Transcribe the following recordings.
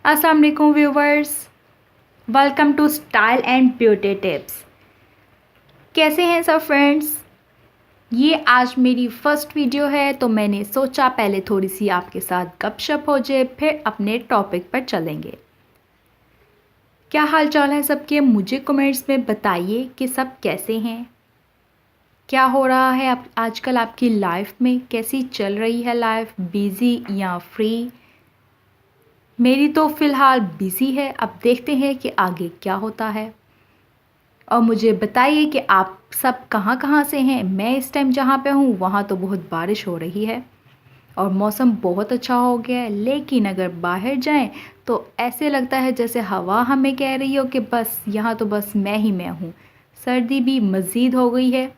अस्सलाम वालेकुम viewers, welcome to style and beauty tips. कैसे हैं सब फ्रेंड्स? ये आज मेरी फर्स्ट वीडियो है तो मैंने सोचा पहले थोड़ी सी आपके साथ गपशप हो जाए, फिर अपने टॉपिक पर चलेंगे। क्या हाल चाल है सबके? मुझे कमेंट्स में बताइए कि सब कैसे हैं, क्या हो रहा है आजकल आपकी लाइफ में, कैसी चल रही है लाइफ, बिज़ी या फ्री? मेरी तो फ़िलहाल बिज़ी है, अब देखते हैं कि आगे क्या होता है। और मुझे बताइए कि आप सब कहाँ कहाँ से हैं। मैं इस टाइम जहाँ पे हूँ वहाँ तो बहुत बारिश हो रही है और मौसम बहुत अच्छा हो गया है, लेकिन अगर बाहर जाएं तो ऐसे लगता है जैसे हवा हमें कह रही हो कि बस यहाँ तो बस मैं ही मैं हूँ। सर्दी भी मज़ीद हो गई है।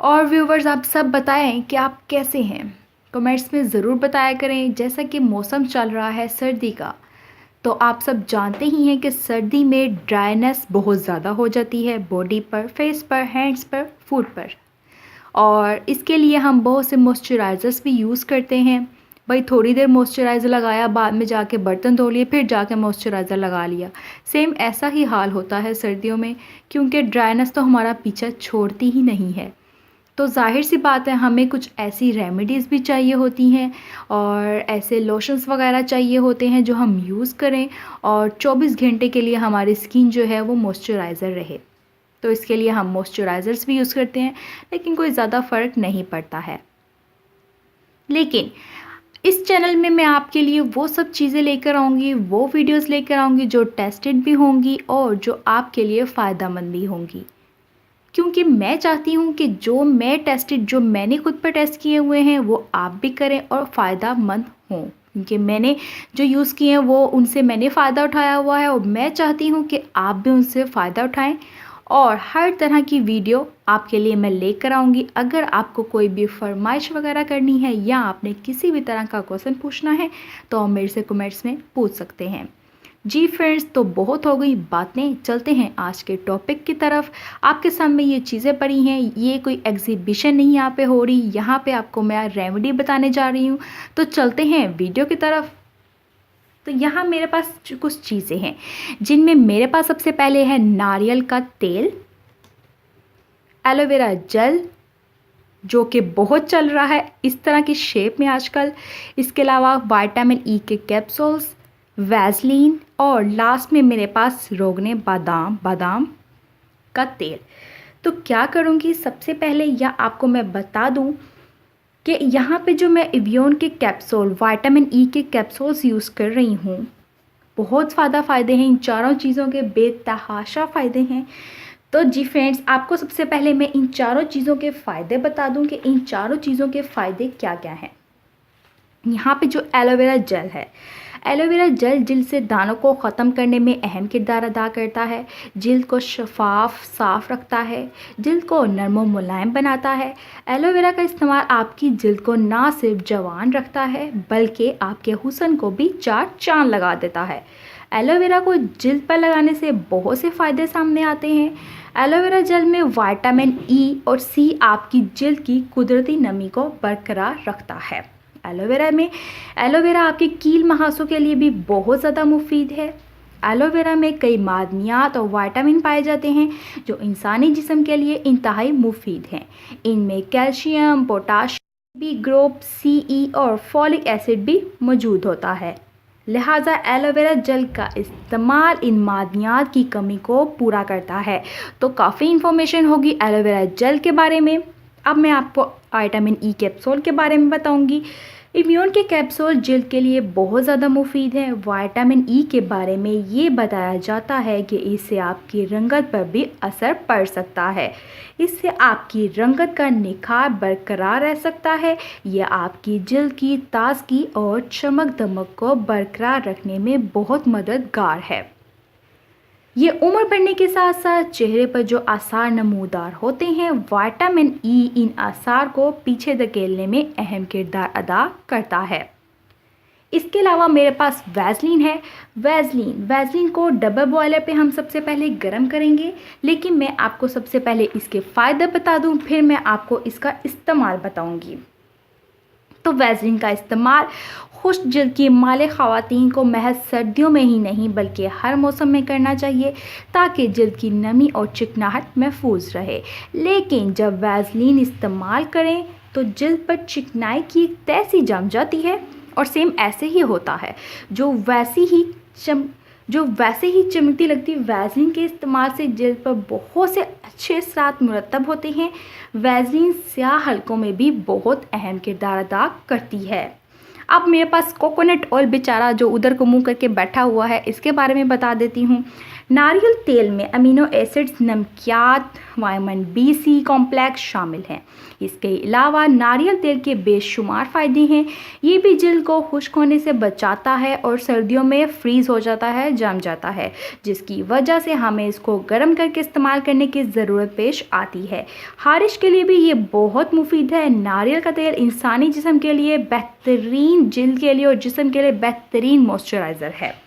और व्यूवर्स, आप सब बताएं कि आप कैसे हैं, कमेंट्स में ज़रूर बताया करें। जैसा कि मौसम चल रहा है सर्दी का, तो आप सब जानते ही हैं कि सर्दी में ड्राइनेस बहुत ज़्यादा हो जाती है बॉडी पर, फेस पर, हैंड्स पर, फूड पर। और इसके लिए हम बहुत से मॉइस्चराइज़र्स भी यूज़ करते हैं। भाई थोड़ी देर मॉइस्चराइज़र लगाया, बाद में जाके बर्तन धो लिए, फिर जाके मॉइस्चराइज़र लगा लिया। सेम ऐसा ही हाल होता है सर्दियों में, क्योंकि ड्राइनेस तो हमारा पीछा छोड़ती ही नहीं है। तो ज़ाहिर सी बात है हमें कुछ ऐसी रेमेडीज़ भी चाहिए होती हैं और ऐसे लोशंस वगैरह चाहिए होते हैं जो हम यूज़ करें और 24 घंटे के लिए हमारी स्किन जो है वो मॉइस्चराइज़र रहे। तो इसके लिए हम मॉइस्चराइज़र्स भी यूज़ करते हैं, लेकिन कोई ज़्यादा फ़र्क नहीं पड़ता है। लेकिन इस चैनल में मैं आपके लिए वो सब चीज़ें लेकर आऊँगी, वो वीडियोज़ लेकर आऊँगी जो टेस्टेड भी होंगी और जो आपके लिए फ़ायदेमंद भी होंगी। क्योंकि मैं चाहती हूँ कि जो मैंने खुद पर टेस्ट किए हुए हैं वो आप भी करें और फ़ायदेमंद हों। क्योंकि मैंने जो यूज़ किए हैं वो उनसे मैंने फ़ायदा उठाया हुआ है और मैं चाहती हूँ कि आप भी उनसे फ़ायदा उठाएं। और हर तरह की वीडियो आपके लिए मैं लेकर आऊँगी। अगर आपको कोई भी फरमाइश वगैरह करनी है या आपने किसी भी तरह का क्वेश्चन पूछना है तो आप मेरे से कमेंट्स में पूछ सकते हैं। जी फ्रेंड्स, तो बहुत हो गई बातें, चलते हैं आज के टॉपिक की तरफ। आपके सामने ये चीज़ें पड़ी हैं, ये कोई एग्जीबिशन नहीं यहाँ पे हो रही, यहाँ पे आपको मैं रेमेडी बताने जा रही हूँ। तो चलते हैं वीडियो की तरफ। तो यहाँ मेरे पास कुछ चीज़ें हैं जिनमें मेरे पास सबसे पहले है नारियल का तेल, एलोवेरा जेल जो कि बहुत चल रहा है इस तरह की शेप में आजकल। इसके अलावा विटामिन ई के कैप्सूल्स, वैसलीन और लास्ट में मेरे पास रोगने बादाम का तेल। तो क्या करूँगी, सबसे पहले या आपको मैं बता दूँ कि यहाँ पे जो मैं एवियन के कैप्सूल, विटामिन ई के कैप्सूल्स यूज़ कर रही हूँ, बहुत ज़्यादा फ़ायदे हैं इन चारों चीज़ों के, बेतहाशा फ़ायदे हैं। तो जी फ्रेंड्स, आपको सबसे पहले मैं इन चारों चीज़ों के फ़ायदे बता दूं कि इन चारों चीज़ों के फ़ायदे क्या क्या हैं। यहाँ पे जो एलोवेरा जेल है, एलोवेरा जेल जिल्द से दानों को ख़त्म करने में अहम किरदार अदा करता है। जिल्द को साफ़ रखता है, जिल्द को नरम व मुलायम बनाता है। एलोवेरा का इस्तेमाल आपकी जिल्द को ना सिर्फ जवान रखता है बल्कि आपके हुस्न को भी चार चांद लगा देता है। एलोवेरा को जिल्द पर लगाने से बहुत से फ़ायदे सामने आते हैं। एलोवेरा जेल में विटामिन ई और सी आपकी जिल्द की कुदरती नमी को बरकरार रखता है। एलोवेरा आपके कील महासों के लिए भी बहुत ज़्यादा मुफीद है। एलोवेरा में कई मादनियात और विटामिन पाए जाते हैं जो इंसानी जिस्म के लिए इंतहाई मुफीद हैं। इनमें कैल्शियम, पोटाशियम, बी ग्रुप, सी, ई और फॉलिक एसिड भी मौजूद होता है। लिहाजा एलोवेरा जेल का इस्तेमाल इन मादनियात की कमी को पूरा करता है। तो काफ़ी इन्फॉर्मेशन होगी एलोवेरा जेल के बारे में। अब मैं आपको विटामिन ई कैप्सूल के बारे में बताऊंगी। इम्यून के कैप्सूल जिल्द के लिए बहुत ज़्यादा मुफीद है। विटामिन ई के बारे में ये बताया जाता है कि इससे आपकी रंगत पर भी असर पड़ सकता है। इससे आपकी रंगत का निखार बरकरार रह सकता है। यह आपकी जिल्द की ताजगी और चमक दमक को बरकरार रखने में बहुत मददगार है। ये उम्र बढ़ने के साथ साथ चेहरे पर जो आसार नमूदार होते हैं, विटामिन ई इन आसार को पीछे धकेलने में अहम किरदार अदा करता है। इसके अलावा मेरे पास वैसलीन है। वैसलीन को डबल बॉयलर पे हम सबसे पहले गर्म करेंगे, लेकिन मैं आपको सबसे पहले इसके फ़ायदे बता दूं, फिर मैं आपको इसका इस्तेमाल बताऊंगी। तो वैसलीन का इस्तेमाल खुश्क जल्द की मालिक ख़वातीन को महज सर्दियों में ही नहीं बल्कि हर मौसम में करना चाहिए ताकि जल्द की नमी और चिकनाहट महफूज रहे। लेकिन जब वैसलीन इस्तेमाल करें तो जल्द पर चिकनाई की एक तह सी जम जाती है और सेम ऐसे ही होता है जो वैसे ही चमकती लगती वैसलीन के इस्तेमाल से जल्द पर बहुत से अच्छे असरात मुरतब होते हैं। वैसलीन स्याह हलकों में भी बहुत अहम किरदार अदा करती है। अब मेरे पास कोकोनट ऑयल बेचारा जो उधर को मुंह करके बैठा हुआ है, इसके बारे में बता देती हूँ। नारियल तेल में अमीनो एसिड्स, नमकियात, विटामिन B, C कॉम्प्लेक्स शामिल हैं। इसके अलावा नारियल तेल के बेशुमार फ़ायदे हैं। ये भी जल्द को खुश्क होने से बचाता है और सर्दियों में फ्रीज़ हो जाता है, जम जाता है, जिसकी वजह से हमें इसको गर्म करके इस्तेमाल करने की ज़रूरत पेश आती है। ख़ारिश के लिए भी ये बहुत मुफीद है। नारियल का तेल इंसानी जिस्म के लिए बेहतरीन, जल्द के लिए और जिस्म के लिए बेहतरीन मॉइस्चराइज़र है।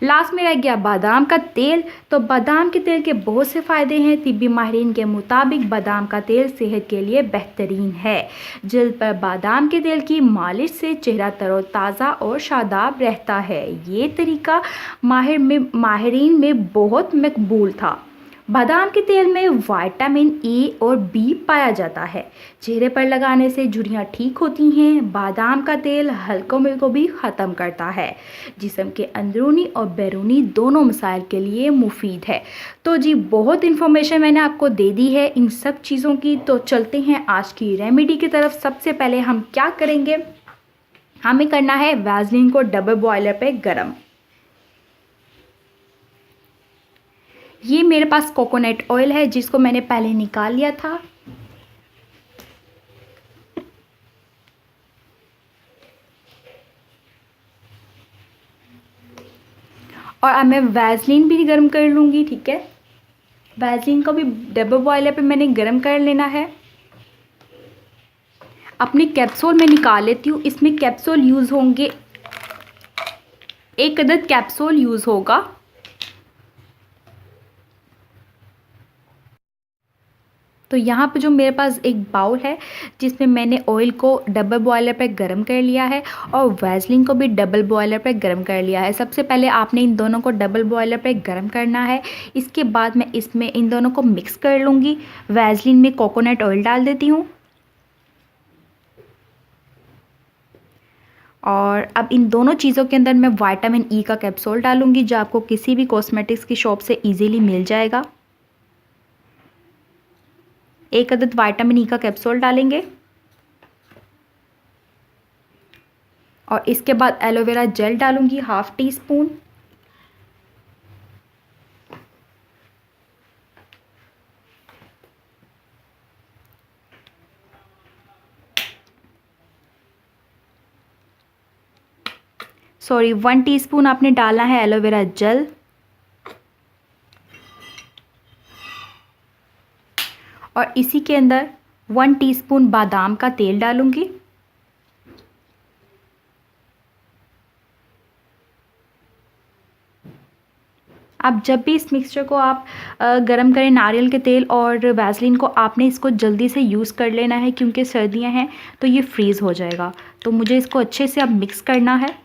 लास्ट में रह गया बादाम का तेल। तो बादाम के तेल के बहुत से फ़ायदे हैं। तिब्बी माहिरीन के मुताबिक बादाम का तेल सेहत के लिए बेहतरीन है। जल्द पर बादाम के तेल की मालिश से चेहरा तरोताज़ा और शादाब रहता है। ये तरीका माहिरीन में बहुत मकबूल था। बादाम के तेल में विटामिन A और B पाया जाता है। चेहरे पर लगाने से झुर्रियाँ ठीक होती हैं। बादाम का तेल हल्कों में को भी ख़त्म करता है। जिस्म के अंदरूनी और बैरूनी दोनों मसाइल के लिए मुफीद है। तो जी बहुत इन्फॉर्मेशन मैंने आपको दे दी है इन सब चीज़ों की। तो चलते हैं आज की रेमेडी की तरफ। सबसे पहले हम क्या करेंगे, हमें करना है वैसलीन को डबल बॉयलर पे गरम। ये मेरे पास कोकोनट ऑयल है जिसको मैंने पहले निकाल लिया था। और अब मैं वैसलीन भी गर्म कर लूँगी। ठीक है, वैसलीन को भी डबल बॉयलर पे मैंने गर्म कर लेना है। अपने कैप्सूल में निकाल लेती हूँ। इसमें कैप्सूल यूज़ होंगे, 1 अदद कैप्सूल यूज़ होगा। तो यहाँ पे जो मेरे पास एक बाउल है जिसमें मैंने ऑयल को डबल बॉयलर पे गरम कर लिया है और वैसलीन को भी डबल बॉयलर पे गरम कर लिया है। सबसे पहले आपने इन दोनों को डबल बॉयलर पे गरम करना है। इसके बाद मैं इसमें इन दोनों को मिक्स कर लूँगी। वैसलीन में कोकोनट ऑयल डाल देती हूँ और अब इन दोनों चीज़ों के अंदर मैं विटामिन E का कैप्सूल डालूँगी जो आपको किसी भी कॉस्मेटिक्स की शॉप से ईजीली मिल जाएगा। 1 अदद विटामिन E का कैप्सूल डालेंगे और इसके बाद एलोवेरा जेल डालूंगी 1/2 टीस्पून। सॉरी 1 टीस्पून आपने डाला है एलोवेरा जेल। और इसी के अंदर 1 टीस्पून बादाम का तेल डालूंगी। अब जब भी इस मिक्सचर को आप गरम करें, नारियल के तेल और वैसलीन को, आपने इसको जल्दी से यूज़ कर लेना है क्योंकि सर्दियां हैं तो ये फ्रीज़ हो जाएगा। तो मुझे इसको अच्छे से अब मिक्स करना है।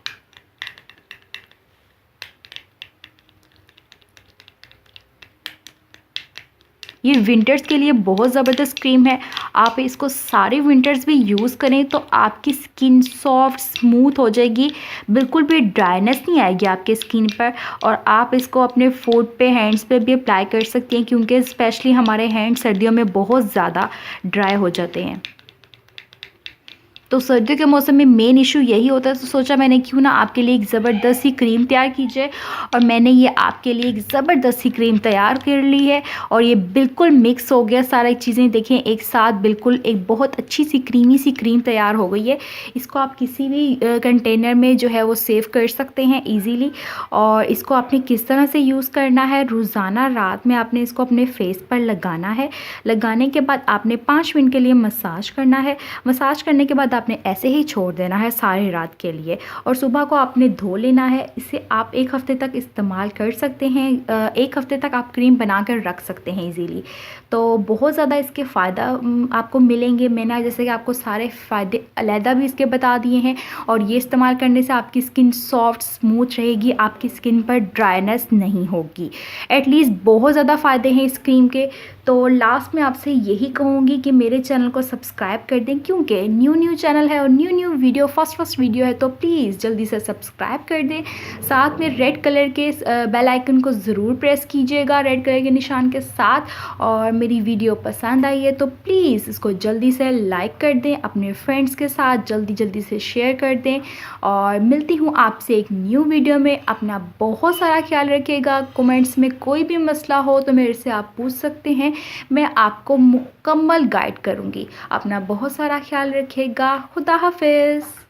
ये विंटर्स के लिए बहुत ज़बरदस्त क्रीम है। आप इसको सारे विंटर्स भी यूज़ करें तो आपकी स्किन सॉफ्ट स्मूथ हो जाएगी, बिल्कुल भी ड्राइनेस नहीं आएगी आपके स्किन पर। और आप इसको अपने फूट पे, हैंड्स पे भी अप्लाई कर सकती हैं क्योंकि स्पेशली हमारे हैंड सर्दियों में बहुत ज़्यादा ड्राई हो जाते हैं। तो सर्दियों के मौसम में मेन इशू यही होता है। तो सोचा मैंने क्यों ना आपके लिए एक ज़बरदस्त सी क्रीम तैयार की जाए और मैंने ये आपके लिए एक ज़बरदस्त सी क्रीम तैयार कर ली है और ये बिल्कुल मिक्स हो गया सारी चीज़ें। देखें एक साथ बिल्कुल एक बहुत अच्छी सी क्रीमी सी क्रीम तैयार हो गई है। इसको आप किसी भी कंटेनर में जो है वो सेव कर सकते हैं ईजीली। और इसको आपने किस तरह से यूज़ करना है, रोज़ाना रात में आपने इसको अपने फेस पर लगाना है। लगाने के बाद आपने 5 मिनट के लिए मसाज करना है। मसाज करने के बाद आपने ऐसे ही छोड़ देना है सारी रात के लिए और सुबह को आपने धो लेना है। इसे आप 1 हफ़्ते तक इस्तेमाल कर सकते हैं। 1 हफ़्ते तक आप क्रीम बना कर रख सकते हैं ईज़िली। तो बहुत ज़्यादा इसके फ़ायदा आपको मिलेंगे। मैंने जैसे कि आपको सारे फ़ायदे अलहदा भी इसके बता दिए हैं और ये इस्तेमाल करने से आपकी स्किन सॉफ्ट स्मूथ रहेगी, आपकी स्किन पर ड्राइनेस नहीं होगी। एटलीस्ट बहुत ज़्यादा फ़ायदे हैं इस क्रीम के। तो लास्ट में आपसे यही कहूँगी कि मेरे चैनल को सब्सक्राइब कर दें, क्योंकि न्यू चैनल है और न्यू वीडियो फर्स्ट वीडियो है, तो प्लीज़ जल्दी से सब्सक्राइब कर दें। साथ में रेड कलर के बेल आइकन को ज़रूर प्रेस कीजिएगा, रेड कलर के निशान के साथ। और मेरी वीडियो पसंद आई है तो प्लीज़ इसको जल्दी से लाइक कर दें, अपने फ्रेंड्स के साथ जल्दी से शेयर कर दें। और मिलती हूँ आपसे एक न्यू वीडियो में। अपना बहुत सारा ख्याल रखिएगा। कमेंट्स में कोई भी मसला हो तो मेरे से आप पूछ सकते हैं, मैं आपको मुकम्मल गाइड करूँगी। अपना बहुत सारा ख्याल रखिएगा। खुदा हाफिज़।